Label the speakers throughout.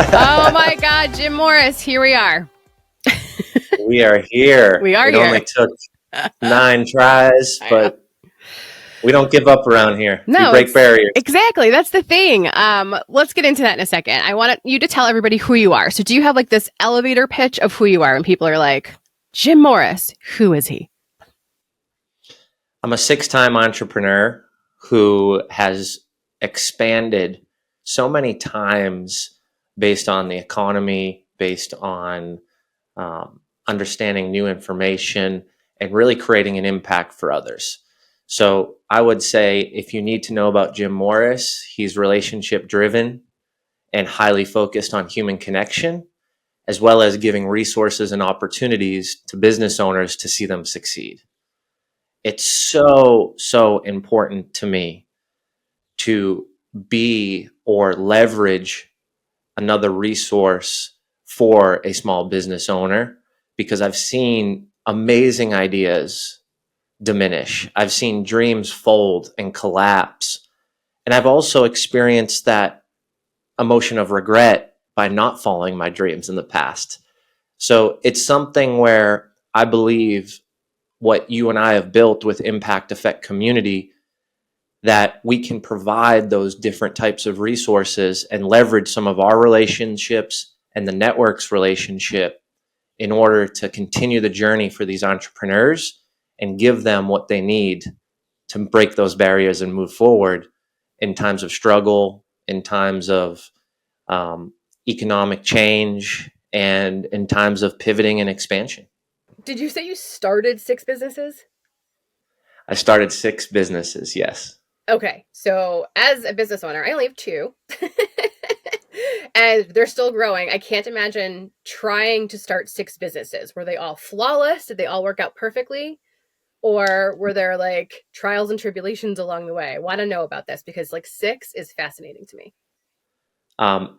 Speaker 1: Oh my God, Jim Morris, here we are.
Speaker 2: We are here.
Speaker 1: We are
Speaker 2: it
Speaker 1: here.
Speaker 2: only took 9 tries, but we don't give up around here.
Speaker 1: No,
Speaker 2: we break barriers.
Speaker 1: Exactly. That's the thing. Let's get into that in a second. I want you to tell everybody who you are. So do you have like this elevator pitch of who you are when people are like, Jim Morris, who is he?
Speaker 2: I'm a 6-time entrepreneur who has expanded so many times based on the economy, based on understanding new information, and really creating an impact for others. So I would say if you need to know about Jim Morris, he's relationship driven and highly focused on human connection, as well as giving resources and opportunities to business owners to see them succeed. It's so important to me to be or leverage another resource for a small business owner, because I've seen amazing ideas diminish. I've seen dreams fold and collapse. And I've also experienced that emotion of regret by not following my dreams in the past. So it's something where I believe what you and I have built with Impact Effect Community, that we can provide those different types of resources and leverage some of our relationships and the network's relationship in order to continue the journey for these entrepreneurs and give them what they need to break those barriers and move forward in times of struggle, in times of economic change, and in times of pivoting and expansion.
Speaker 1: Did you say you started 6 businesses?
Speaker 2: I started 6 businesses, yes.
Speaker 1: Okay, so as a business owner, I only have 2. And they're still growing. I can't imagine trying to start 6 businesses. Were they all flawless? Did they all work out perfectly? Or were there like trials and tribulations along the way? I want to know about this because like 6 is fascinating to me.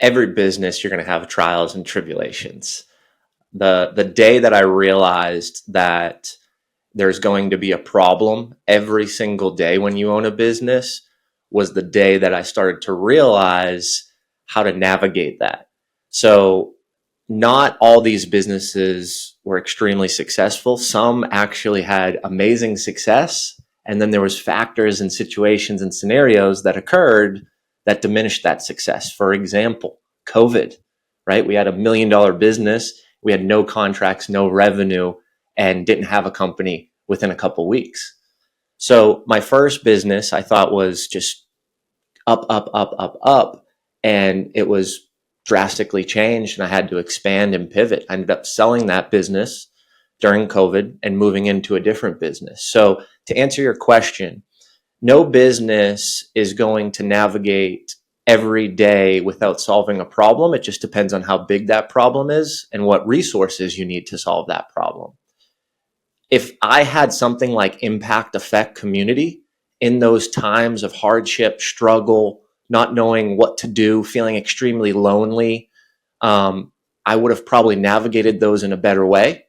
Speaker 2: Every business, you're going to have trials and tribulations. The day that I realized that there's going to be a problem every single day when you own a business was the day that I started to realize how to navigate that. So not all these businesses were extremely successful. Some actually had amazing success. And then there was factors and situations and scenarios that occurred that diminished that success. For example, COVID, right? We had $1 million business. We had no contracts, no revenue, and didn't have a company within a couple weeks. So my first business I thought was just up. And it was drastically changed and I had to expand and pivot. I ended up selling that business during COVID and moving into a different business. So to answer your question, no business is going to navigate every day without solving a problem. It just depends on how big that problem is and what resources you need to solve that problem. If I had something like Impact Effect Community in those times of hardship, struggle, not knowing what to do, feeling extremely lonely, I would have probably navigated those in a better way.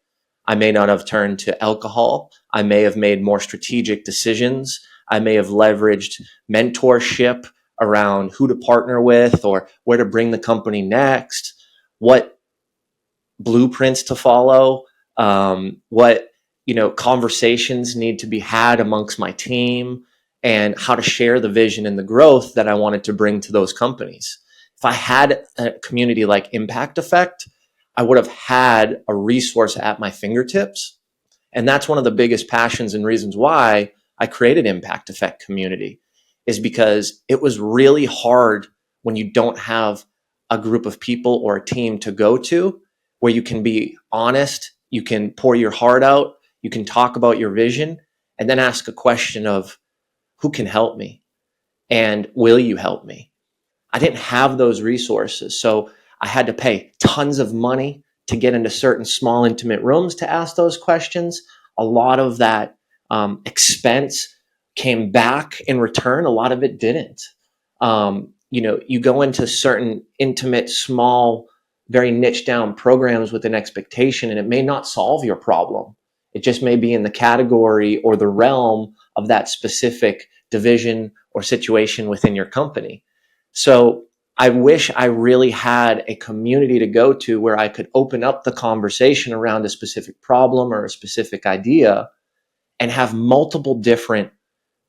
Speaker 2: I may not have turned to alcohol. I may have made more strategic decisions. I may have leveraged mentorship around who to partner with or where to bring the company next, what blueprints to follow, what conversations need to be had amongst my team, and how to share the vision and the growth that I wanted to bring to those companies. If I had a community like Impact Effect, I would have had a resource at my fingertips. And that's one of the biggest passions and reasons why I created Impact Effect Community, is because it was really hard when you don't have a group of people or a team to go to where you can be honest, you can pour your heart out, you can talk about your vision, and then ask a question of, who can help me? And will you help me? I didn't have those resources. So I had to pay tons of money to get into certain small, intimate rooms to ask those questions. A lot of that expense came back in return. A lot of it didn't. You go into certain intimate, small, very niche down programs with an expectation, and it may not solve your problem. It just may be in the category or the realm of that specific division or situation within your company. So I wish I really had a community to go to where I could open up the conversation around a specific problem or a specific idea and have multiple different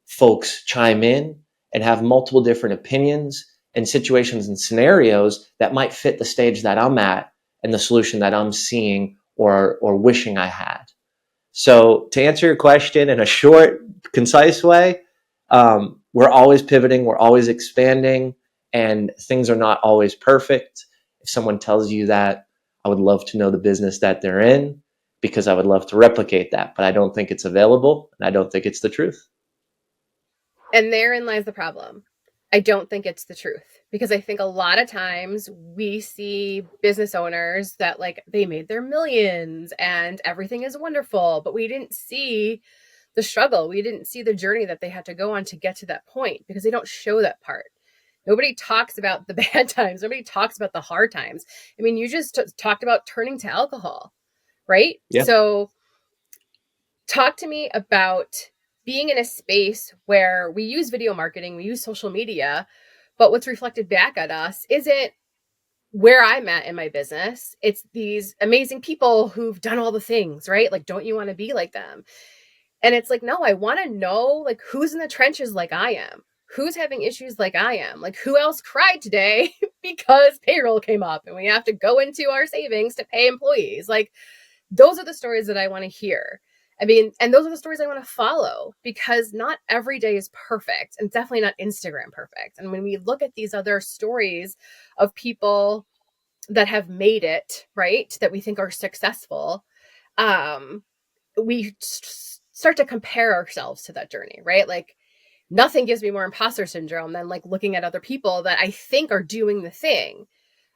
Speaker 2: folks chime in and have multiple different opinions and situations and scenarios that might fit the stage that I'm at and the solution that I'm seeing or wishing I had. So to answer your question in a short, concise way, we're always pivoting, we're always expanding, and things are not always perfect. If someone tells you that, I would love to know the business that they're in because I would love to replicate that, but I don't think it's available and I don't think it's the truth.
Speaker 1: And therein lies the problem. I don't think it's the truth because I think a lot of times we see business owners that like they made their millions and everything is wonderful, but we didn't see the struggle. We didn't see the journey that they had to go on to get to that point because they don't show that part. Nobody talks about the bad times. Nobody talks about the hard times. I mean, you just talked about turning to alcohol, right?
Speaker 2: Yeah.
Speaker 1: So talk to me about being in a space where we use video marketing, we use social media, but what's reflected back at us isn't where I'm at in my business. It's these amazing people who've done all the things, right? Like, don't you want to be like them? And it's like, no, I want to know like who's in the trenches like I am. Who's having issues like I am? Like, who else cried today because payroll came up and we have to go into our savings to pay employees? Like, those are the stories that I want to hear. I mean, and those are the stories I want to follow because not every day is perfect and definitely not Instagram perfect. And when we look at these other stories of people that have made it, right, that we think are successful, um, we start to compare ourselves to that journey, right? Like nothing gives me more imposter syndrome than like looking at other people that I think are doing the thing.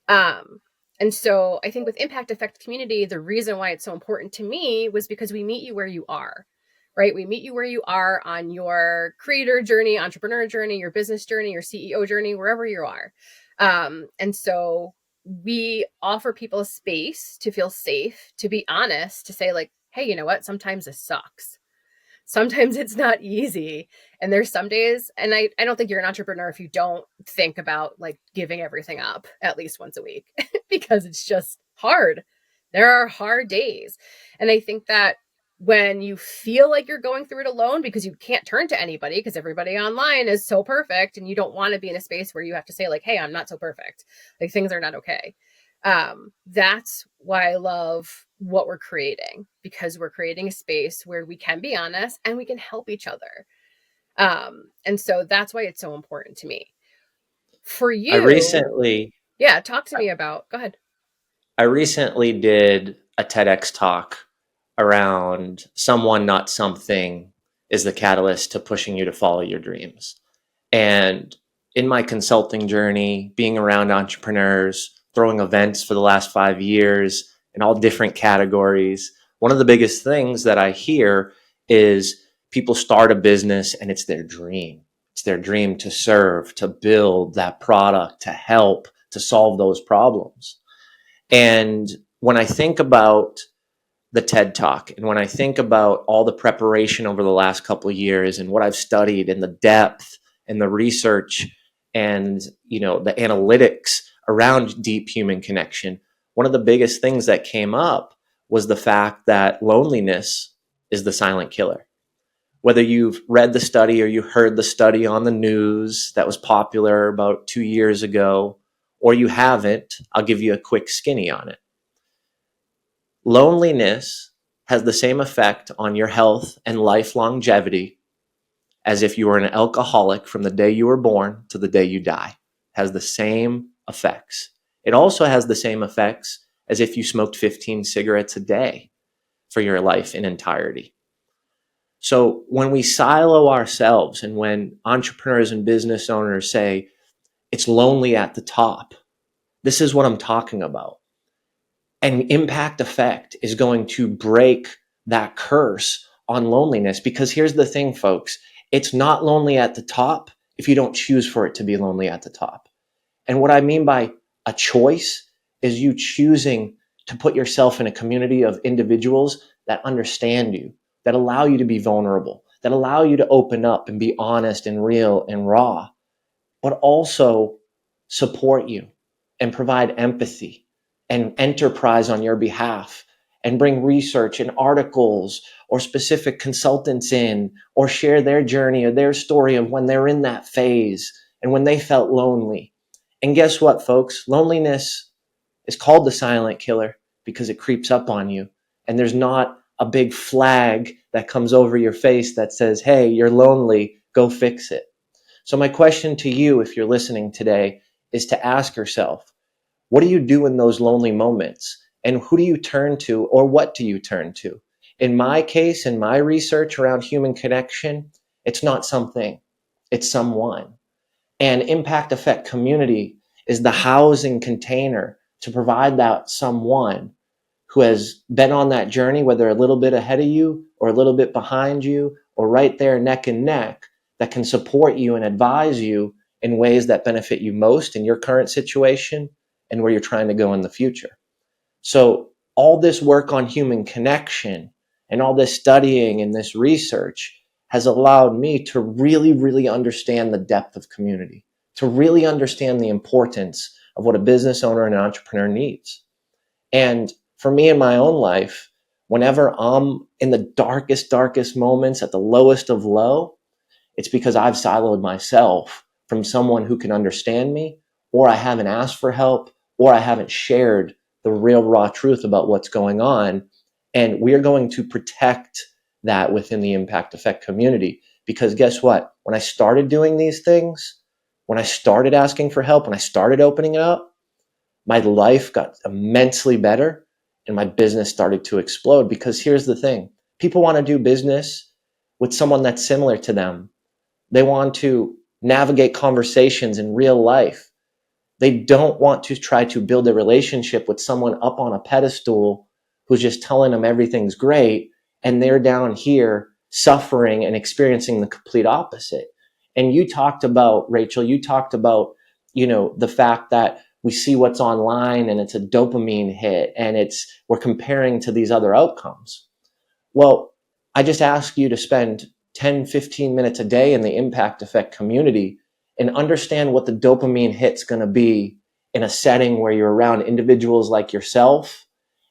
Speaker 1: Um, and so I think with impact effect community, the reason why it's so important to me was because we meet you where you are, right? We meet you where you are on your creator journey, entrepreneur journey, your business journey, your CEO journey, wherever you are. And so we offer people a space to feel safe, to be honest, to say like, hey, you know what? Sometimes this sucks. Sometimes it's not easy. And there's some days, and I don't think you're an entrepreneur if you don't think about like giving everything up at least once a week because it's just hard. There are hard days. And I think that when you feel like you're going through it alone because you can't turn to anybody because everybody online is so perfect and you don't want to be in a space where you have to say like, hey, I'm not so perfect. Like things are not okay. That's why I love what we're creating because we're creating a space where we can be honest and we can help each other. And so that's why it's so important to me. For
Speaker 2: I
Speaker 1: you,
Speaker 2: recently
Speaker 1: yeah, talk to me about, go ahead.
Speaker 2: I recently did a TEDx talk around someone, not something, is the catalyst to pushing you to follow your dreams. And in my consulting journey, being around entrepreneurs, throwing events for the last 5 years in all different categories, one of the biggest things that I hear is people start a business and it's their dream. It's their dream to serve, to build that product, to help, to solve those problems. And when I think about the TED Talk and when I think about all the preparation over the last couple of years and what I've studied and the depth and the research and the analytics around deep human connection, one of the biggest things that came up was the fact that loneliness is the silent killer. Whether you've read the study or you heard the study on the news that was popular about 2 years ago, or you haven't, I'll give you a quick skinny on it. Loneliness has the same effect on your health and life longevity as if you were an alcoholic from the day you were born to the day you die. It has the same effects. It also has the same effects as if you smoked 15 cigarettes a day for your life in entirety. So when we silo ourselves and when entrepreneurs and business owners say it's lonely at the top, this is what I'm talking about. And impact effect is going to break that curse on loneliness because here's the thing, folks, it's not lonely at the top if you don't choose for it to be lonely at the top. And what I mean by a choice is you choosing to put yourself in a community of individuals that understand you, that allow you to be vulnerable, that allow you to open up and be honest and real and raw, but also support you and provide empathy and enterprise on your behalf and bring research and articles or specific consultants in, or share their journey or their story of when they're in that phase and when they felt lonely. And guess what, folks? Loneliness is called the silent killer because it creeps up on you. And there's not a big flag that comes over your face that says, hey, you're lonely, go fix it. So my question to you, if you're listening today, is to ask yourself, what do you do in those lonely moments? And who do you turn to, or what do you turn to? In my case, in my research around human connection, it's not something, it's someone. And impact effect community is the housing container to provide that someone who has been on that journey, whether a little bit ahead of you or a little bit behind you or right there neck and neck, that can support you and advise you in ways that benefit you most in your current situation and where you're trying to go in the future. So all this work on human connection and all this studying and this research has allowed me to really, really understand the depth of community, to really understand the importance of what a business owner and an entrepreneur needs. And for me in my own life, whenever I'm in the darkest moments at the lowest of low, it's because I've siloed myself from someone who can understand me, or I haven't asked for help, or I haven't shared the real raw truth about what's going on. And we are going to protect that within the impact effect community. Because guess what? When I started doing these things, when I started asking for help, when I started opening it up, my life got immensely better and my business started to explode. Because here's the thing, people want to do business with someone that's similar to them. They want to navigate conversations in real life. They don't want to try to build a relationship with someone up on a pedestal who's just telling them everything's great and they're down here suffering and experiencing the complete opposite. And you talked about, Rachel, you talked about, the fact that we see what's online and it's a dopamine hit and we're comparing to these other outcomes. Well, I just ask you to spend 10, 15 minutes a day in the impact effect community and understand what the dopamine hit's going to be in a setting where you're around individuals like yourself,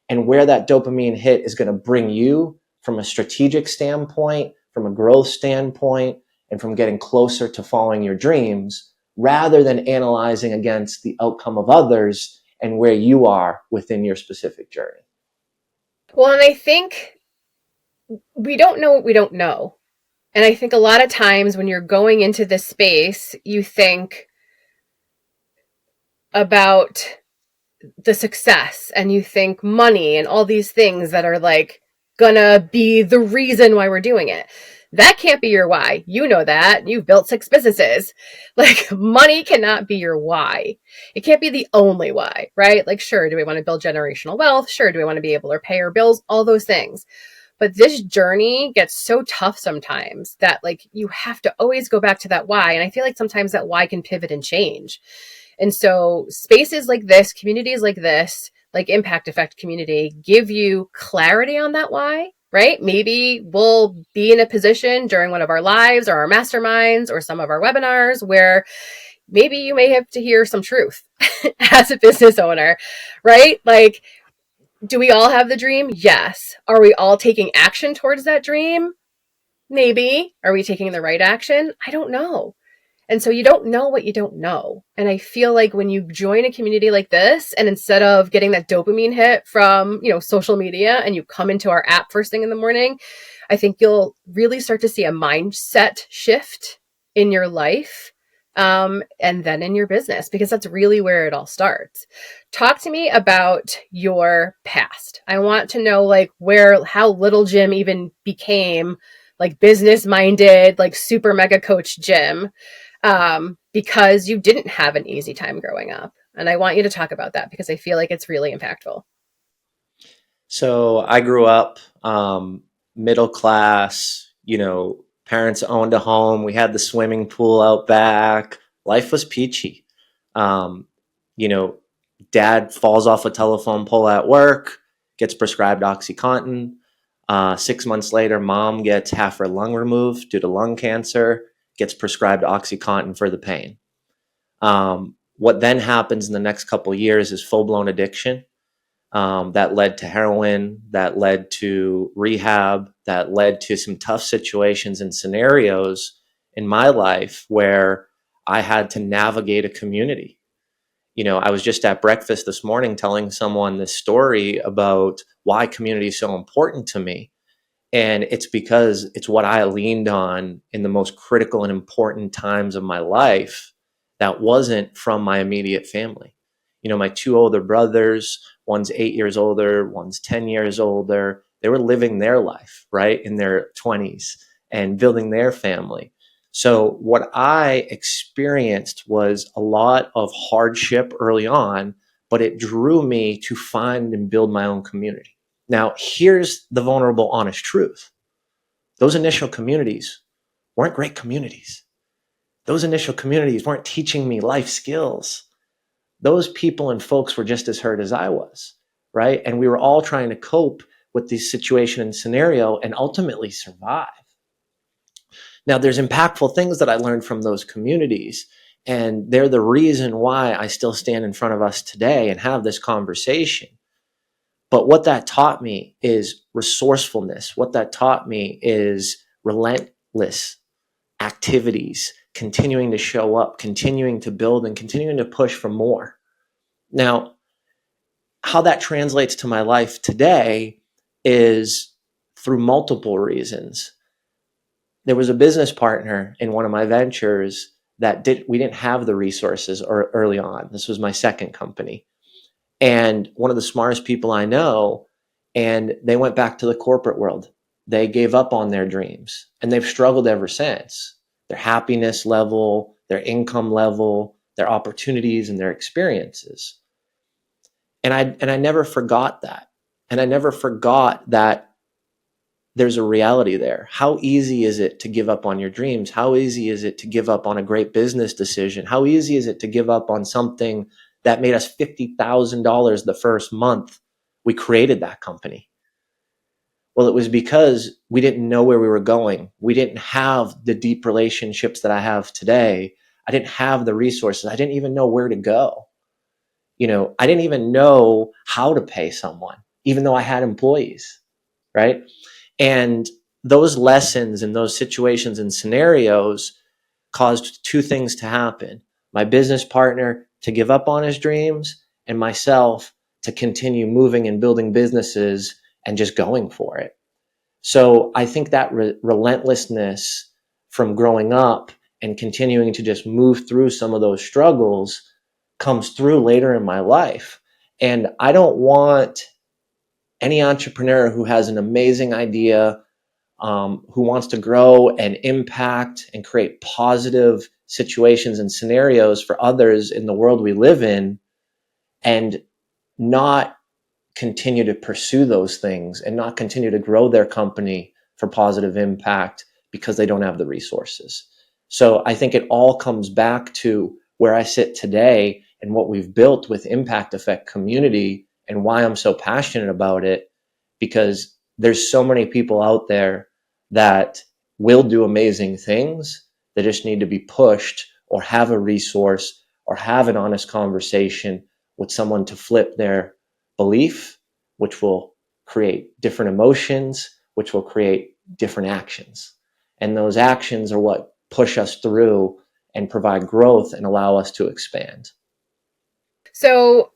Speaker 2: and where that dopamine hit is going to bring you from a strategic standpoint, from a growth standpoint, and from getting closer to following your dreams, rather than analyzing against the outcome of others and where you are within your specific journey.
Speaker 1: Well, and I think we don't know what we don't know. And I think a lot of times when you're going into this space, you think about the success and you think money and all these things that are like gonna be the reason why we're doing it. That can't be your why. You know that. You've built 6 businesses. Like, money cannot be your why. It can't be the only why, right? Like, sure, do we want to build generational wealth? Sure, do we want to be able to pay our bills? All those things. But this journey gets so tough sometimes that like you have to always go back to that why. And I feel like sometimes that why can pivot and change. And so spaces like this, communities like this, like impact effect community, give you clarity on that why, right? Maybe we'll be in a position during one of our lives or our masterminds or some of our webinars where maybe you may have to hear some truth as a business owner, right? Like, do we all have the dream? Yes. Are we all taking action towards that dream? Maybe. Are we taking the right action? I don't know. And so you don't know what you don't know. And I feel like when you join a community like this, and instead of getting that dopamine hit from, social media, and you come into our app first thing in the morning, I think you'll really start to see a mindset shift in your life, and then in your business, because that's really where it all starts. Talk to me about your past. I want to know like how little Jim even became like business minded, like super mega coach Jim, because you didn't have an easy time growing up. And I want you to talk about that because I feel like it's really impactful.
Speaker 2: So I grew up middle class, parents owned a home. We had the swimming pool out back. Life was peachy. Um, you know, Dad falls off a telephone pole at work, gets prescribed OxyContin. 6 months later, mom gets half her lung removed due to lung cancer, gets prescribed OxyContin for the pain. What then happens in the next couple of years is full-blown addiction. That led to heroin, that led to rehab, that led to some tough situations and scenarios in my life where I had to navigate a community. I was just at breakfast this morning telling someone this story about why community is so important to me. And it's because it's what I leaned on in the most critical and important times of my life that wasn't from my immediate family. My two older brothers, one's 8 years older, one's 10 years older. They were living their life, right, in their 20s and building their family. So what I experienced was a lot of hardship early on, but it drew me to find and build my own community. Now, here's the vulnerable, honest truth. Those initial communities weren't great communities. Those initial communities weren't teaching me life skills. Those people and folks were just as hurt as I was, right? And we were all trying to cope with this situation and scenario and ultimately survive. Now, there's impactful things that I learned from those communities, and they're the reason why I still stand in front of us today and have this conversation. But what that taught me is resourcefulness. What that taught me is relentless activities, continuing to show up, continuing to build, and continuing to push for more. Now, how that translates to my life today is through multiple reasons. There was a business partner in one of my ventures that we didn't have the resources early on. This was my second company. And one of the smartest people I know, and they went back to the corporate world. They gave up on their dreams, and they've struggled ever since. Their happiness level, their income level, their opportunities, and their experiences. And I never forgot that. And I never forgot that there's a reality there. How easy is it to give up on your dreams? How easy is it to give up on a great business decision? How easy is it to give up on something that made us $50,000 the first month we created that company? Well, it was because we didn't know where we were going. We didn't have the deep relationships that I have today. I didn't have the resources. I didn't even know where to go. I didn't even know how to pay someone, even though I had employees, right? And those lessons and those situations and scenarios caused two things to happen. My business partner to give up on his dreams, and myself to continue moving and building businesses and just going for it. So I think that relentlessness from growing up and continuing to just move through some of those struggles comes through later in my life. And I don't want any entrepreneur who has an amazing idea, who wants to grow and impact and create positive situations and scenarios for others in the world we live in, and not continue to pursue those things and not continue to grow their company for positive impact because they don't have the resources. So I think it all comes back to where I sit today and what we've built with Impact Effect Community and why I'm so passionate about it, because there's so many people out there that will do amazing things. They just need to be pushed or have a resource or have an honest conversation with someone to flip their belief, which will create different emotions, which will create different actions. And those actions are what push us through and provide growth and allow us to expand.
Speaker 1: So,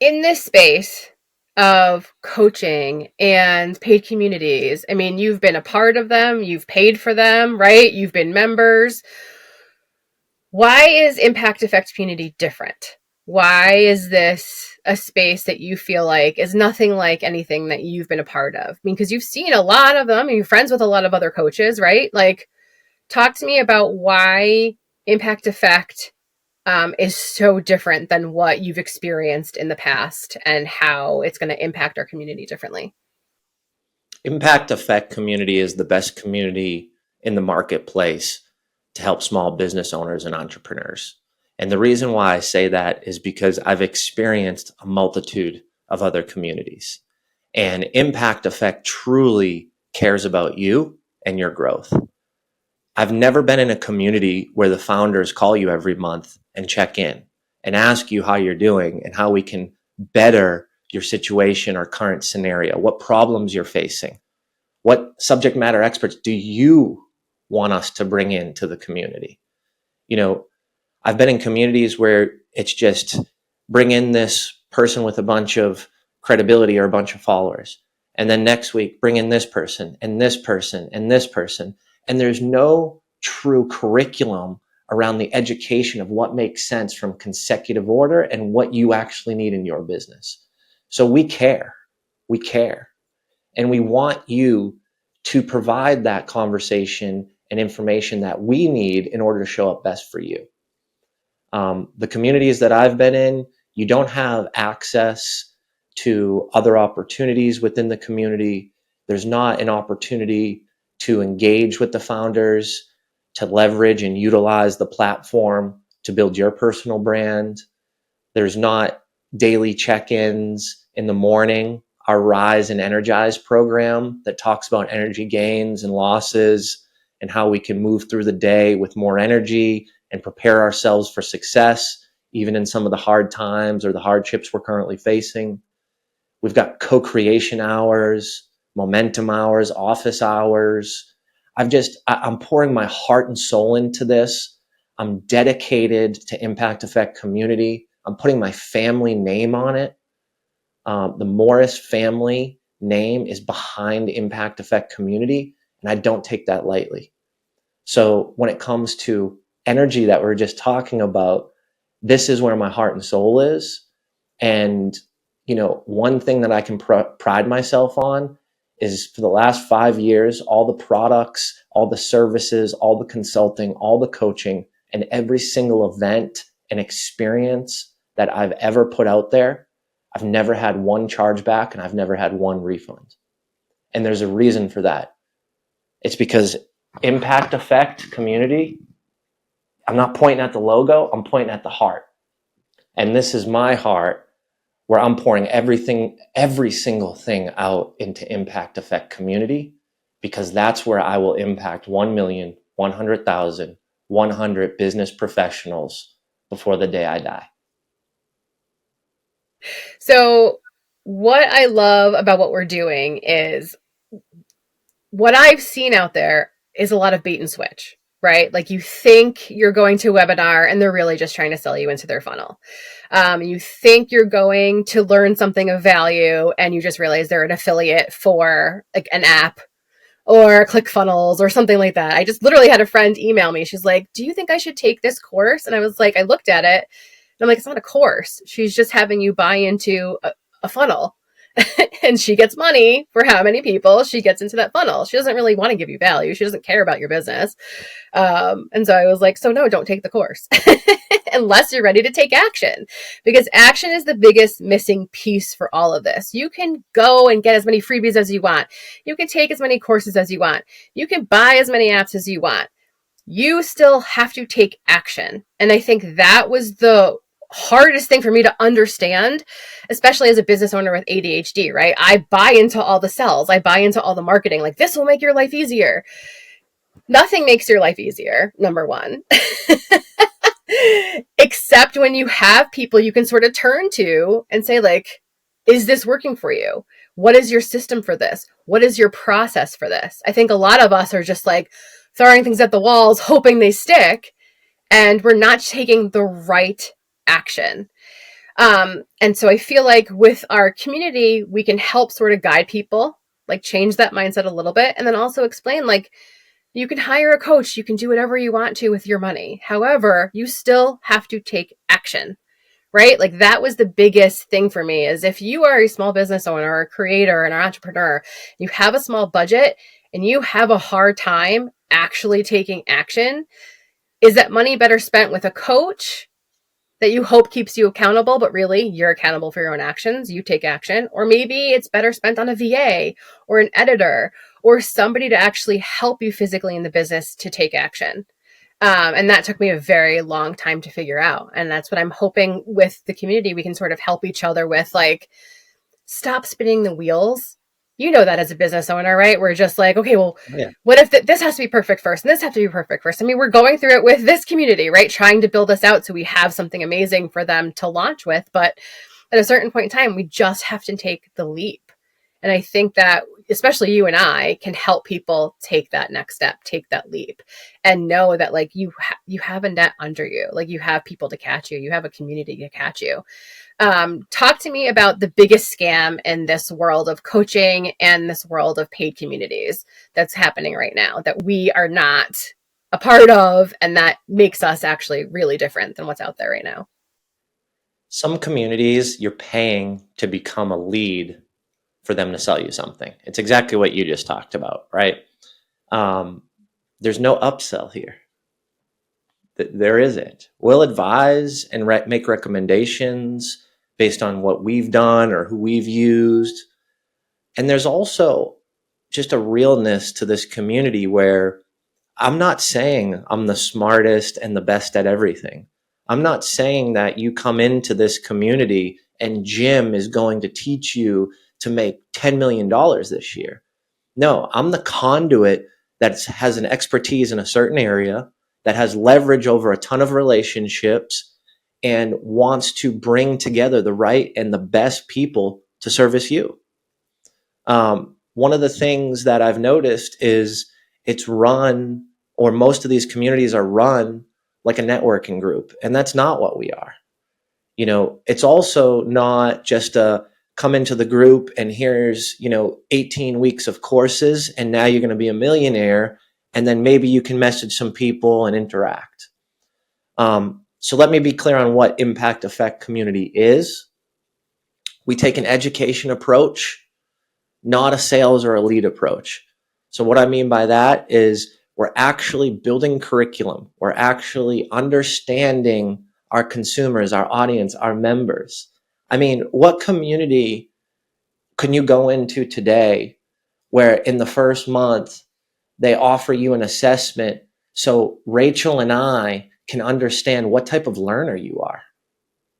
Speaker 1: in this space of coaching and paid communities, I mean, you've been a part of them, you've paid for them, right? You've been members. Why is Impact Effect Community different? Why is this a space that you feel like is nothing like anything that you've been a part of? I mean, because you've seen a lot of them and you're friends with a lot of other coaches, right? Like, talk to me about why Impact Effect is so different than what you've experienced in the past and how it's going to impact our community differently.
Speaker 2: Impact Effect Community is the best community in the marketplace to help small business owners and entrepreneurs. And the reason why I say that is because I've experienced a multitude of other communities. And Impact Effect truly cares about you and your growth. I've never been in a community where the founders call you every month and check in. and ask you how you're doing and how we can better your situation or current scenario, what problems you're facing, what subject matter experts do you want us to bring into the community. You know, I've been in communities where it's just bring in this person with a bunch of credibility or a bunch of followers. And then next week, bring in this person and this person and this person. And there's no true curriculum around the education of what makes sense from consecutive order and what you actually need in your business. So we care. We care. And we want you to provide that conversation and information that we need in order to show up best for you. The communities that I've been in, you don't have access to other opportunities within the community. There's not an opportunity to engage with the founders, to leverage and utilize the platform to build your personal brand. There's not daily check-ins in the morning. Our Rise and Energize program that talks about energy gains and losses and how we can move through the day with more energy and prepare ourselves for success, even in some of the hard times or the hardships we're currently facing. We've got co-creation hours, momentum hours, office hours. I'm pouring my heart and soul into this. I'm dedicated to Impact Effect community. I'm putting my family name on it. The Morris family name is behind Impact Effect community, and I don't take that lightly. So when it comes to energy that we're just talking about, this is where my heart and soul is. And, you know, one thing that I can pride myself on is for the last 5 years, all the products, all the services, all the consulting, all the coaching, and every single event and experience that I've ever put out there, I've never had one chargeback and I've never had one refund. And there's a reason for that. It's because Impact Effect community, I'm not pointing at the logo, I'm pointing at the heart. And this is my heart where I'm pouring everything, every single thing out into Impact Effect community, because that's where I will impact 1,100,100 business professionals before the day I die.
Speaker 1: So what I love about what we're doing is what I've seen out there is a lot of bait and switch, right? Like you think you're going to a webinar and they're really just trying to sell you into their funnel. You think you're going to learn something of value and you just realize they're an affiliate for like an app or ClickFunnels or something like that. I just literally had a friend email me. She's like, do you think I should take this course? And I was like, I looked at it and I'm like, it's not a course. She's just having you buy into a funnel. And she gets money for how many people she gets into that funnel. She doesn't really want to give you value. She doesn't care about your business. And so I was like, so no, don't take the course unless you're ready to take action, because action is the biggest missing piece for all of this. You can go and get as many freebies as you want. You can take as many courses as you want. You can buy as many apps as you want. You still have to take action. And I think that was the hardest thing for me to understand, especially as a business owner with ADHD, right? I buy into all the sales. I buy into all the marketing. Like, this will make your life easier. Nothing makes your life easier, number one. Except when you have people you can sort of turn to and say, like, is this working for you? What is your system for this? What is your process for this? I think a lot of us are just like throwing things at the walls, hoping they stick, and we're not taking the right action. And so I feel like with our community, we can help sort of guide people, like change that mindset a little bit, and then also explain, like, you can hire a coach, you can do whatever you want to with your money. However, you still have to take action, right? Like that was the biggest thing for me, is if you are a small business owner or a creator and an entrepreneur, you have a small budget and you have a hard time actually taking action, is that money better spent with a coach that you hope keeps you accountable, but really you're accountable for your own actions, you take action? Or maybe it's better spent on a VA or an editor or somebody to actually help you physically in the business to take action. And that took me a very long time to figure out. And that's what I'm hoping with the community, we can sort of help each other with, like, stop spinning the wheels You know that as a business owner, right? We're just like, okay, well,
Speaker 2: Oh, yeah.
Speaker 1: what if this has to be perfect first and this has to be perfect first? I mean, we're going through it with this community, right? Trying to build this out so we have something amazing for them to launch with. But at a certain point in time, we just have to take the leap. And I think that especially you and I can help people take that next step, take that leap, and know that like you have a net under you, like you have people to catch you, you have a community to catch you. Talk to me about the biggest scam in this world of coaching and this world of paid communities that's happening right now that we are not a part of, and that makes us actually really different than what's out there right now.
Speaker 2: Some communities you're paying to become a lead for them to sell you something. It's exactly what you just talked about, right? Um, there's no upsell here. There isn't. We'll advise and make recommendations based on what we've done or who we've used. And there's also just a realness to this community where I'm not saying I'm the smartest and the best at everything. I'm not saying that you come into this community and Jim is going to teach you to make $10 million this year. No, I'm the conduit that has an expertise in a certain area, that has leverage over a ton of relationships, and wants to bring together the right and the best people to service you. One of the things that I've noticed is it's run, or most of these communities are run like a networking group, and that's not what we are. It's also not just a come into the group and here's 18 weeks of courses and now you're going to be a millionaire, and then maybe you can message some people and interact. So let me be clear on what impact effect community is. We take an education approach, not a sales or a lead approach. So what I mean by that is we're actually building curriculum. We're actually understanding our consumers, our audience, our members. I mean, what community can you go into today where in the first month they offer you an assessment so Rachel and I can understand what type of learner you are?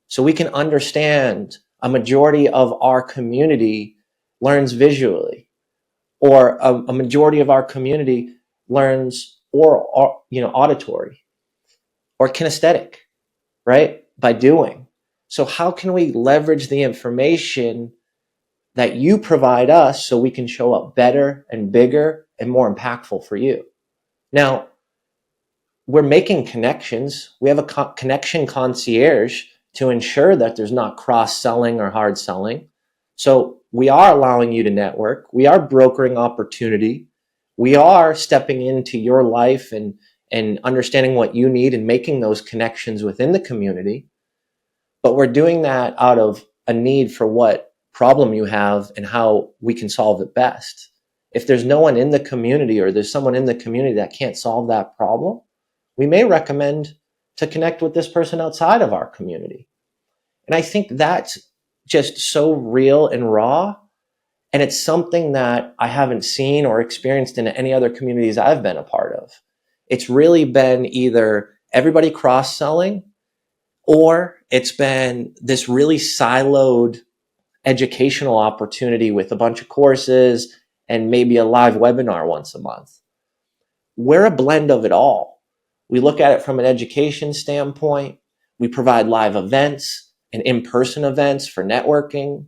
Speaker 2: So we can understand a majority of our community learns visually, or a majority of our community learns or auditory or kinesthetic, right? By doing. So how can we leverage the information that you provide us so we can show up better and bigger and more impactful for you? Now, we're making connections. We have a connection concierge to ensure that there's not cross-selling or hard selling. So we are allowing you to network. We are brokering opportunity. We are stepping into your life and understanding what you need and making those connections within the community. But we're doing that out of a need for what problem you have and how we can solve it best. If there's no one in the community, or there's someone in the community that can't solve that problem, we may recommend to connect with this person outside of our community. And I think that's just so real and raw. And it's something that I haven't seen or experienced in any other communities I've been a part of. It's really been either everybody cross-selling, or it's been this really siloed educational opportunity with a bunch of courses and maybe a live webinar once a month. We're a blend of it all. We look at it from an education standpoint. We provide live events and in-person events for networking.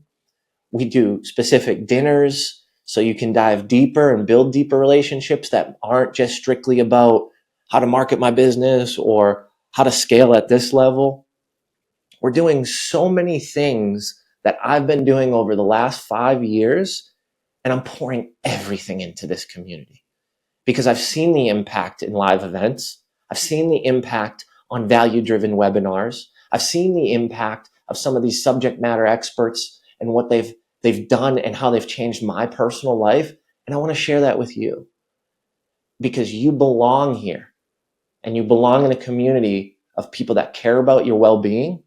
Speaker 2: We do specific dinners so you can dive deeper and build deeper relationships that aren't just strictly about how to market my business or how to scale at this level. We're doing so many things that I've been doing over the last 5 years, and I'm pouring everything into this community because I've seen the impact in live events. I've seen the impact on value-driven webinars. I've seen the impact of some of these subject matter experts and what they've done and how they've changed my personal life. And I want to share that with you because you belong here, and you belong in a community of people that care about your well-being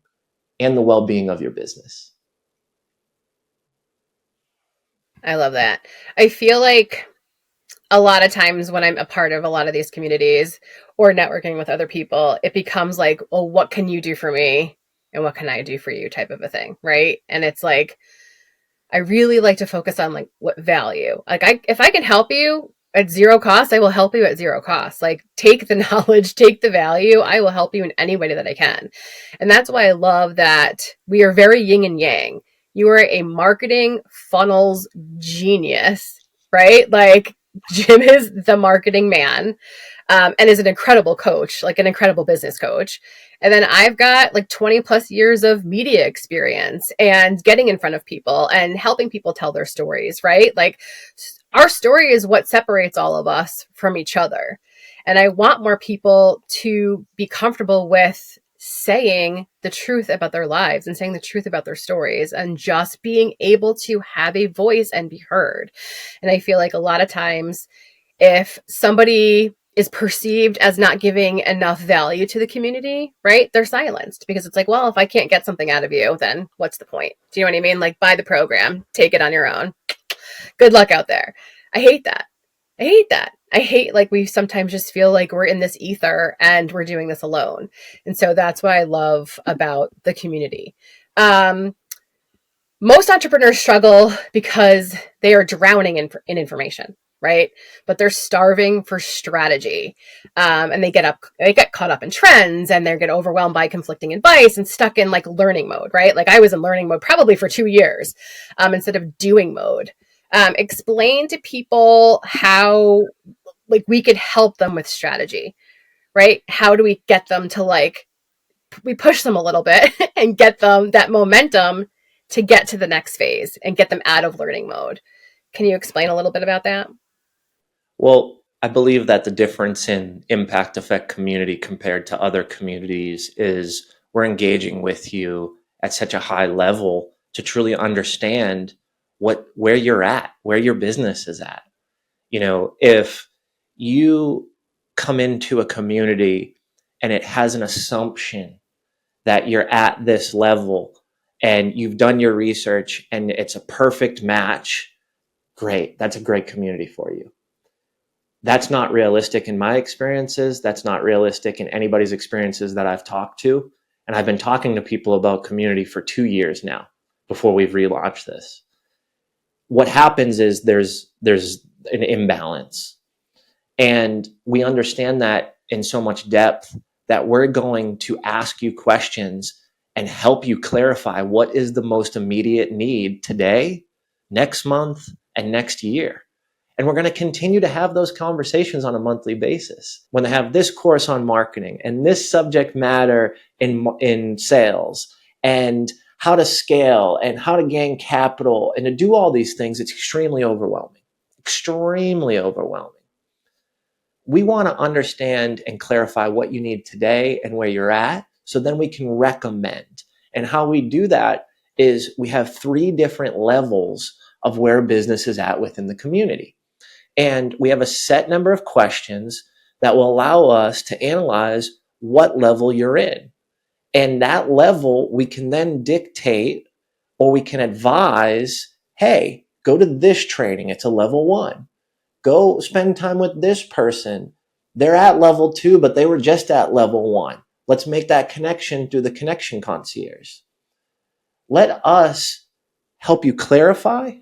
Speaker 2: and the well-being of your business.
Speaker 1: I love that. I feel like a lot of times when I'm a part of a lot of these communities or networking with other people, it becomes like, well, what can you do for me? And what can I do for you type of a thing, right? And it's like, I really like to focus on like what value. Like if I can help you at zero cost, I will help you at zero cost. Like take the knowledge, take the value. I will help you in any way that I can. And that's why I love that we are very yin and yang. You are a marketing funnels genius, right? Like Jim is the marketing man, and is an incredible coach, like an incredible business coach. And then I've got like 20 plus years of media experience and getting in front of people and helping people tell their stories, right? Like our story is what separates all of us from each other. And I want more people to be comfortable with saying the truth about their lives and saying the truth about their stories and just being able to have a voice and be heard. And I feel like a lot of times, if somebody is perceived as not giving enough value to the community, right? They're silenced because it's like, well, if I can't get something out of you, then what's the point? Do you know what I mean? Like, buy the program, take it on your own. Good luck out there. I hate that. I hate that. I hate like we sometimes just feel like we're in this ether and we're doing this alone. And so that's what I love about the community. Most entrepreneurs struggle because they are drowning in information, right? But they're starving for strategy, and they get caught up in trends, and they get overwhelmed by conflicting advice and stuck in like learning mode, right? Like I was in learning mode probably for 2 years, instead of doing mode. Explain to people how like we could help them with strategy, right? How do we get them to like we push them a little bit and get them that momentum to get to the next phase and get them out of learning mode. Can you explain a little bit about that?
Speaker 2: Well, I believe that the difference in impact effect community compared to other communities is we're engaging with you at such a high level to truly understand where you're at, where your business is at. You know, if you come into a community and it has an assumption that you're at this level and you've done your research and it's a perfect match, great. That's a great community for you. That's not realistic in my experiences. That's not realistic in anybody's experiences that I've talked to. And I've been talking to people about community for 2 years now before we've relaunched this. What happens is there's an imbalance. And we understand that in so much depth that we're going to ask you questions and help you clarify what is the most immediate need today, next month, and next year. And we're going to continue to have those conversations on a monthly basis. When they have this course on marketing and this subject matter in sales and how to scale and how to gain capital and to do all these things, it's extremely overwhelming. Extremely overwhelming. We want to understand and clarify what you need today and where you're at, so then we can recommend. And how we do that is we have 3 different levels of where business is at within the community. And we have a set number of questions that will allow us to analyze what level you're in. And that level, we can then dictate or we can advise, hey, go to this training. It's a level 1. Go spend time with this person. They're at level 2, but they were just at level 1. Let's make that connection through the connection concierge. Let us help you clarify,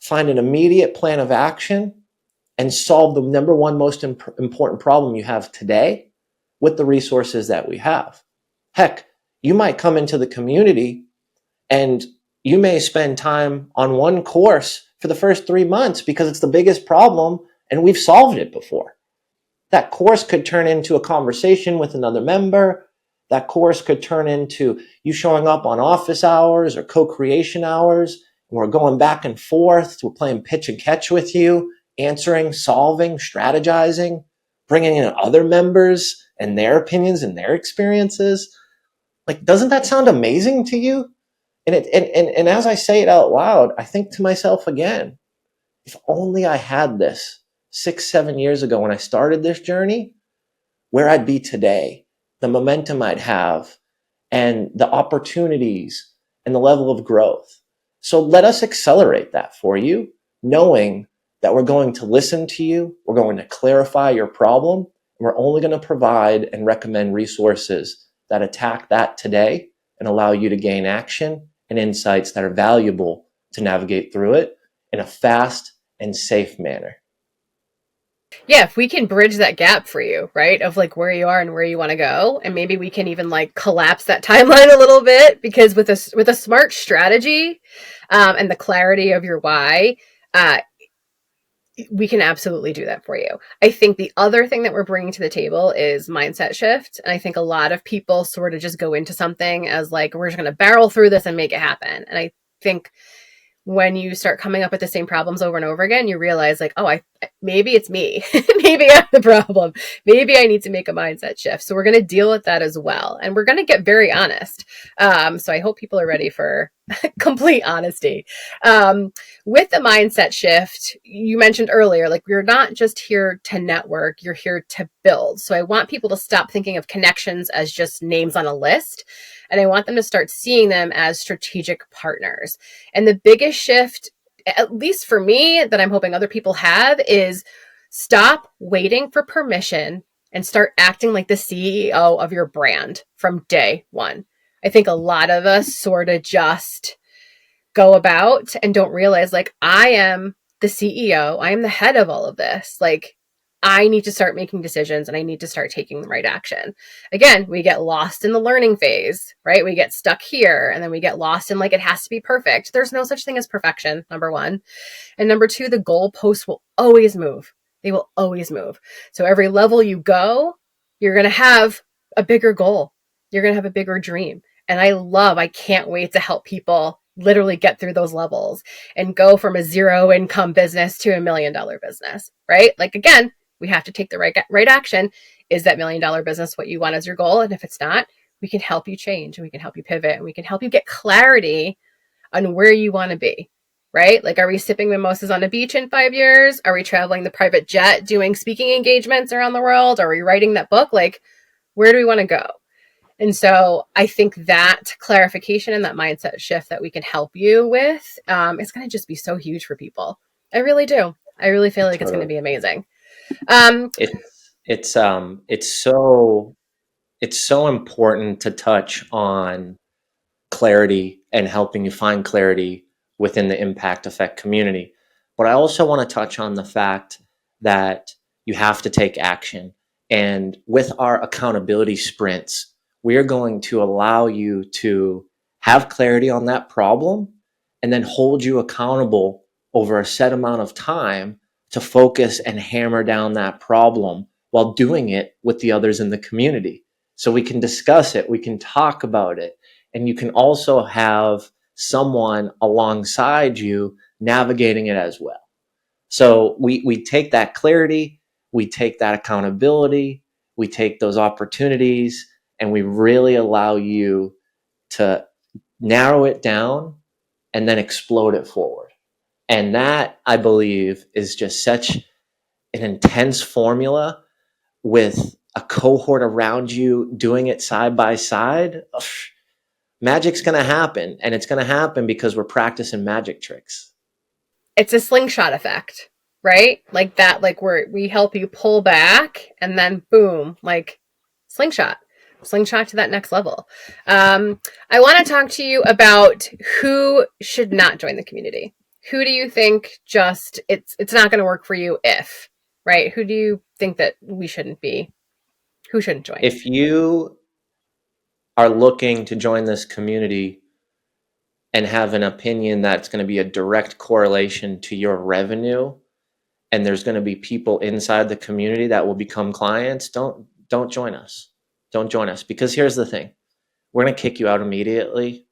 Speaker 2: find an immediate plan of action, and solve the number one most important problem you have today with the resources that we have. Heck, you might come into the community and you may spend time on one course for the first 3 months because it's the biggest problem and we've solved it before. That course could turn into a conversation with another member. That course could turn into you showing up on office hours or co-creation hours. And we're going back and forth. We're playing pitch and catch with you, answering, solving, strategizing, bringing in other members and their opinions and their experiences. Like, doesn't that sound amazing to you? And as I say it out loud, I think to myself again, if only I had this 6-7 years ago when I started this journey, where I'd be today, the momentum I'd have, and the opportunities and the level of growth. So let us accelerate that for you, knowing that we're going to listen to you, we're going to clarify your problem, and we're only going to provide and recommend resources that attack that today and allow you to gain action and insights that are valuable to navigate through it in a fast and safe manner.
Speaker 1: Yeah, if we can bridge that gap for you, right, of like where you are and where you want to go, and maybe we can even like collapse that timeline a little bit, because with a smart strategy, and the clarity of your why, uh, we can absolutely do that for you. I think the other thing that we're bringing to the table is mindset shift. And I think a lot of people sort of just go into something as like, we're just going to barrel through this and make it happen. And I think when you start coming up with the same problems over and over again, you realize like, oh, maybe it's me. Maybe I'm the problem. Maybe I need to make a mindset shift. So we're going to deal with that as well. And we're going to get very honest. So I hope people are ready for complete honesty. With the mindset shift, you mentioned earlier, like you're not just here to network, you're here to build. So I want people to stop thinking of connections as just names on a list. And I want them to start seeing them as strategic partners. And the biggest shift, at least for me, that I'm hoping other people have, is stop waiting for permission and start acting like the CEO of your brand from day one. I think a lot of us sort of just go about and don't realize like, I am the CEO, I am the head of all of this. Like, I need to start making decisions and I need to start taking the right action. Again, we get lost in the learning phase, right? We get stuck here and then we get lost in like, it has to be perfect. There's no such thing as perfection, number one. And number two, the goalposts will always move. They will always move. So every level you go, you're going to have a bigger goal. You're going to have a bigger dream. And I can't wait to help people literally get through those levels and go from a zero income business to $1 million business, right? Like, again, we have to take the right action. Is that $1 million business what you want as your goal? And if it's not, we can help you change and we can help you pivot and we can help you get clarity on where you want to be, right? Like, are we sipping mimosas on a beach in 5 years? Are we traveling the private jet doing speaking engagements around the world? Are we writing that book? Like, where do we want to go? And so I think that clarification and that mindset shift that we can help you with is going to just be so huge for people. I really do. I really feel like it's going to be amazing.
Speaker 2: It's so important to touch on clarity and helping you find clarity within the impact effect community. But I also want to touch on the fact that you have to take action. And with our accountability sprints, we are going to allow you to have clarity on that problem and then hold you accountable over a set amount of time to focus and hammer down that problem while doing it with the others in the community. So we can discuss it, we can talk about it, and you can also have someone alongside you navigating it as well. So we take that clarity, we take that accountability, we take those opportunities, and we really allow you to narrow it down and then explode it forward. And that, I believe, is just such an intense formula with a cohort around you doing it side by side. Magic's going to happen, and it's going to happen because we're practicing magic tricks.
Speaker 1: It's a slingshot effect, right? Like that, like we help you pull back and then boom, like slingshot to that next level. I want to talk to you about who should not join the community. Who do you think just it's not going to work for you if, right? Who do you think that we shouldn't be? Who shouldn't join?
Speaker 2: If you are looking to join this community and have an opinion that's going to be a direct correlation to your revenue, and there's going to be people inside the community that will become clients, don't join us. Don't join us, because here's the thing. We're going to kick you out immediately.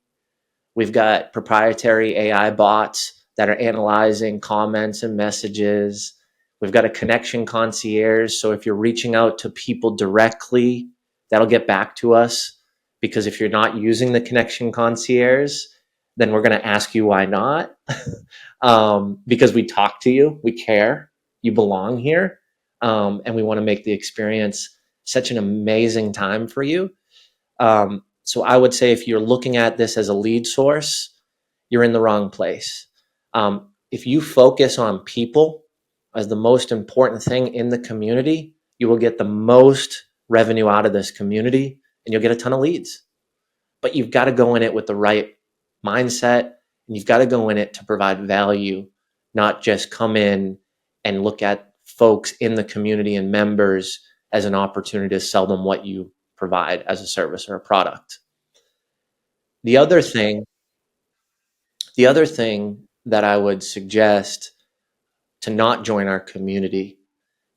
Speaker 2: We've got proprietary AI bots that are analyzing comments and messages. We've got a connection concierge. So if you're reaching out to people directly, that'll get back to us. Because if you're not using the connection concierge, then we're going to ask you why not. Because we talk to you, we care, you belong here, and we want to make the experience such an amazing time for you. So I would say if you're looking at this as a lead source, you're in the wrong place. If you focus on people as the most important thing in the community, you will get the most revenue out of this community and you'll get a ton of leads. But you've got to go in it with the right mindset And you've got to go in it to provide value, not just come in and look at folks in the community and members as an opportunity to sell them what you provide as a service or a product. The other thing, the other thing that I would suggest to not join our community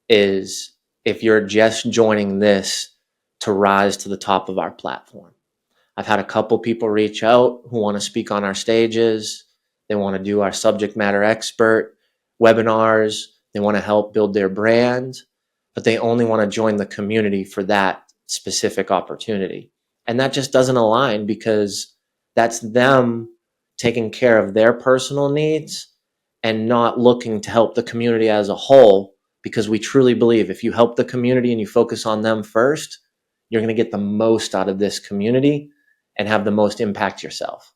Speaker 2: is if you're just joining this to rise to the top of our platform. I've had a couple people reach out who want to speak on our stages. They want to do our subject matter expert webinars. They want to help build their brand, but they only want to join the community for that specific opportunity. And that just doesn't align, because that's them taking care of their personal needs and not looking to help the community as a whole, because we truly believe if you help the community and you focus on them first, you're going to get the most out of this community and have the most impact yourself.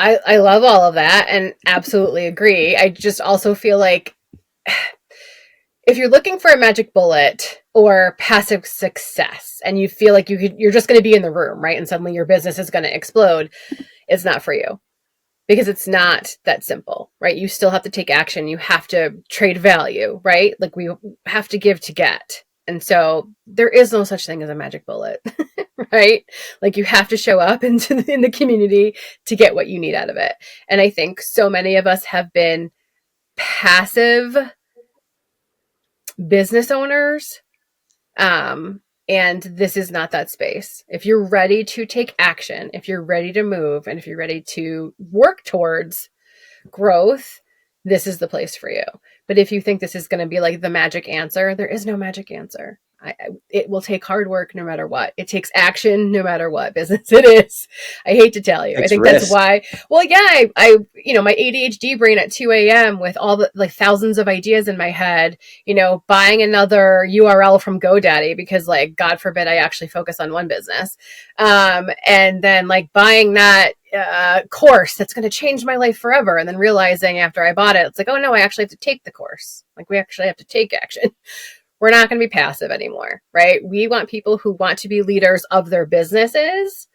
Speaker 1: I love all of that and absolutely agree. I just also feel like if you're looking for a magic bullet or passive success and you feel like you're just going to be in the room, right? And suddenly your business is going to explode, it's not for you, because it's not that simple, right? You still have to take action. You have to trade value, right? Like we have to give to get. And so there is no such thing as a magic bullet, right? Like you have to show up in the community to get what you need out of it. And I think so many of us have been passive business owners. And this is not that space. If you're ready to take action, if you're ready to move, and if you're ready to work towards growth, this is the place for you. But if you think this is going to be like the magic answer, there is no magic answer. It will take hard work no matter what. It takes action no matter what business it is. I hate to tell you. I think
Speaker 2: risk.
Speaker 1: That's why, well, yeah, I my ADHD brain at 2 a.m. with all the like thousands of ideas in my head, buying another URL from GoDaddy because like, God forbid I actually focus on one business. And then like buying that course that's going to change my life forever. And then realizing after I bought it, it's like, oh no, I actually have to take the course. Like we actually have to take action. We're not going to be passive anymore, right? We want people who want to be leaders of their businesses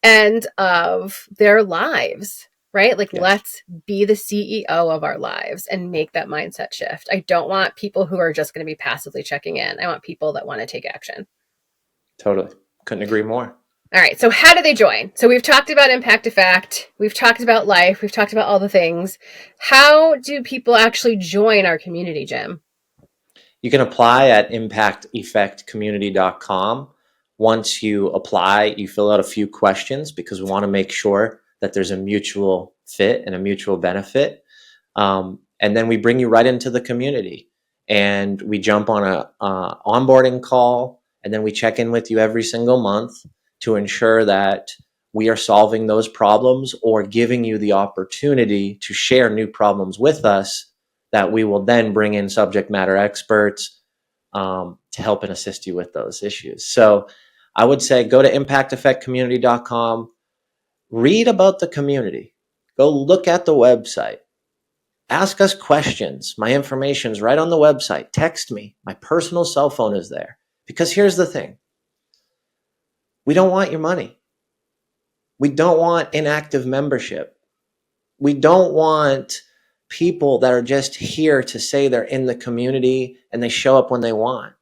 Speaker 1: and of their lives, right? Like
Speaker 2: Yes.
Speaker 1: Let's be the CEO of our lives and make that mindset shift. I don't want people who are just going to be passively checking in. I want people that want to take action.
Speaker 2: Totally. Couldn't agree more.
Speaker 1: All right. So how do they join? So we've talked about impact effect. We've talked about life. We've talked about all the things. How do people actually join our community, Jim?
Speaker 2: You can apply at impacteffectcommunity.com. Once you apply, you fill out a few questions because we want to make sure that there's a mutual fit and a mutual benefit. And then we bring you right into the community and we jump on a onboarding call, and then we check in with you every single month to ensure that we are solving those problems or giving you the opportunity to share new problems with us that we will then bring in subject matter experts to help and assist you with those issues. So I would say go to impacteffectcommunity.com, read about the community, go look at the website, ask us questions. My information's right on the website. Text me. My personal cell phone is there. Because here's the thing. We don't want your money. We don't want inactive membership. We don't want people that are just here to say they're in the community and they show up when they want.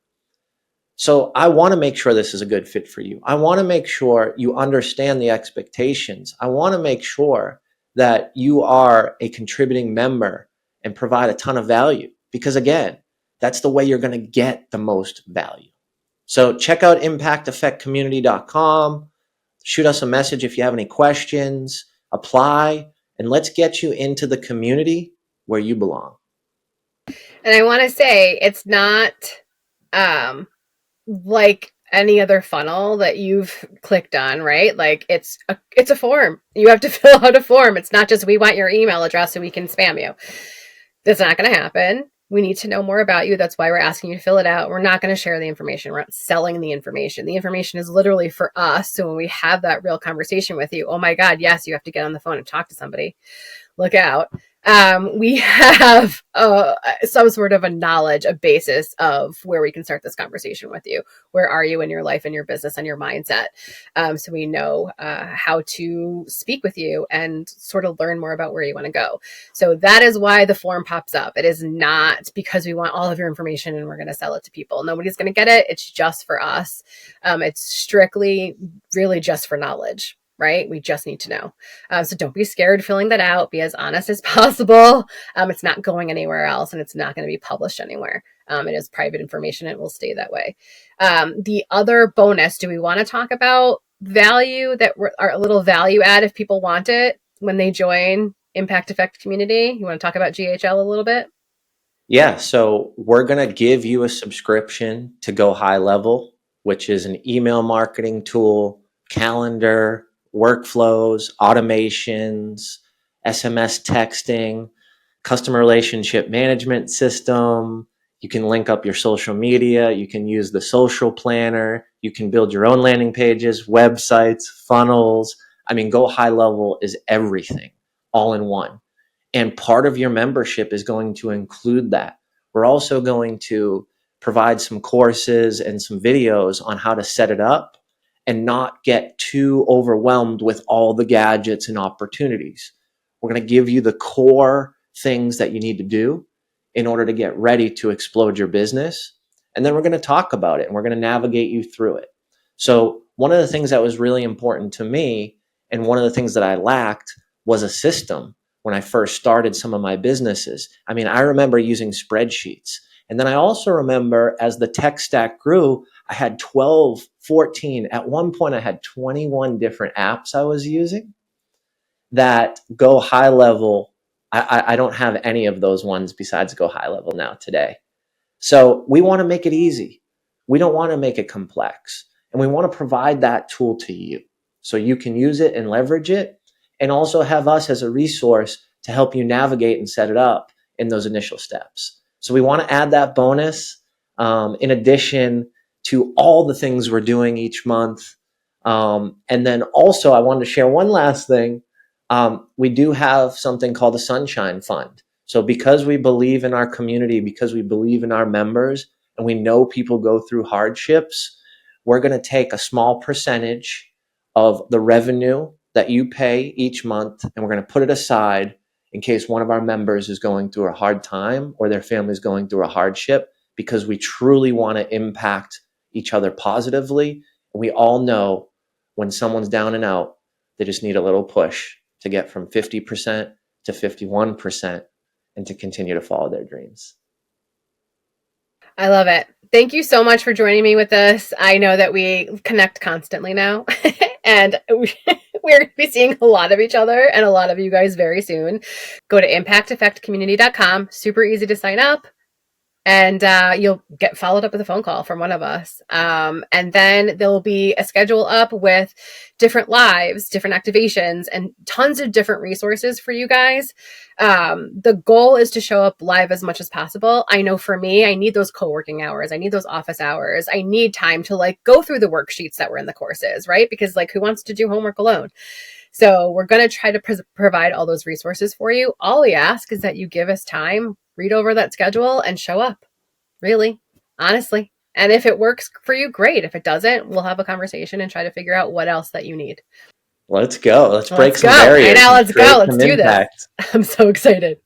Speaker 2: So I want to make sure this is a good fit for you. I want to make sure you understand the expectations. I want to make sure that you are a contributing member and provide a ton of value, because again, that's the way you're going to get the most value. So check out impacteffectcommunity.com. Shoot us a message if you have any questions, apply, and let's get you into the community where you belong. And
Speaker 1: I want to say it's not like any other funnel that you've clicked on, right? Like it's a form. You have to fill out a form. It's not just we want your email address so we can spam you. That's not going to happen. We need to know more about you. That's why we're asking you to fill it out. We're not going to share the information. We're not selling the information. The information is literally for us. So when we have that real conversation with you, oh my God, yes, you have to get on the phone and talk to somebody. Look out. we have some sort of a knowledge, a basis of where we can start this conversation with you. Where are you in your life and your business and your mindset? So we know how to speak with you and sort of learn more about where you want to go. So that is why the form pops up. It is not because we want all of your information and we're going to sell it to people. Nobody's going to get it. It's just for us. It's strictly really just for knowledge. Right? We just need to know. So don't be scared filling that out. Be as honest as possible. It's not going anywhere else and it's not going to be published anywhere. It is private information. It will stay that way. The other bonus, do we want to talk about value that are a little value add if people want it when they join Impact Effect Community? You want to talk about GHL a little bit?
Speaker 2: Yeah, so we're going to give you a subscription to Go High Level, which is an email marketing tool, calendar, workflows, automations, SMS texting, customer relationship management system. You can link up your social media. You can use the social planner. You can build your own landing pages, websites, funnels. I mean, Go High Level is everything all in one. And part of your membership is going to include that. We're also going to provide some courses and some videos on how to set it up and not get too overwhelmed with all the gadgets and opportunities. We're going to give you the core things that you need to do in order to get ready to explode your business. And then we're going to talk about it and we're going to navigate you through it. So one of the things that was really important to me and one of the things that I lacked was a system when I first started some of my businesses. I mean, I remember using spreadsheets. And then I also remember as the tech stack grew, I had 12, 14. At one point, I had 21 different apps I was using that Go High Level. I don't have any of those ones besides Go High Level now today. So we want to make it easy. We don't want to make it complex. And we want to provide that tool to you so you can use it and leverage it and also have us as a resource to help you navigate and set it up in those initial steps. So we want to add that bonus in addition to all the things we're doing each month. And then also I wanted to share one last thing. We do have something called the Sunshine Fund. So because we believe in our community, because we believe in our members, and we know people go through hardships, we're going to take a small percentage of the revenue that you pay each month, and we're going to put it aside in case one of our members is going through a hard time or their family is going through a hardship, because we truly want to impact each other positively. We all know when someone's down and out, they just need a little push to get from 50% to 51% and to continue to follow their dreams.
Speaker 1: I love it. Thank you so much for joining me with this. I know that we connect constantly now, and we're going to be seeing a lot of each other and a lot of you guys very soon. Go to impacteffectcommunity.com. Super easy to sign up. And you'll get followed up with a phone call from one of us. And then there'll be a schedule up with different lives, different activations, and tons of different resources for you guys. The goal is to show up live as much as possible. I know for me, I need those co-working hours. I need those office hours. I need time to like go through the worksheets that were in the courses, right? Because like who wants to do homework alone? So we're going to try to provide all those resources for you. All we ask is that you give us time, read over that schedule, and show up. Really, honestly. And if it works for you, great. If it doesn't, we'll have a conversation and try to figure out what else that you need.
Speaker 2: Let's go. Let's break
Speaker 1: Let's
Speaker 2: some
Speaker 1: go.
Speaker 2: barriers.
Speaker 1: Hey, now let's go. Let's do
Speaker 2: impact.
Speaker 1: this. I'm so excited.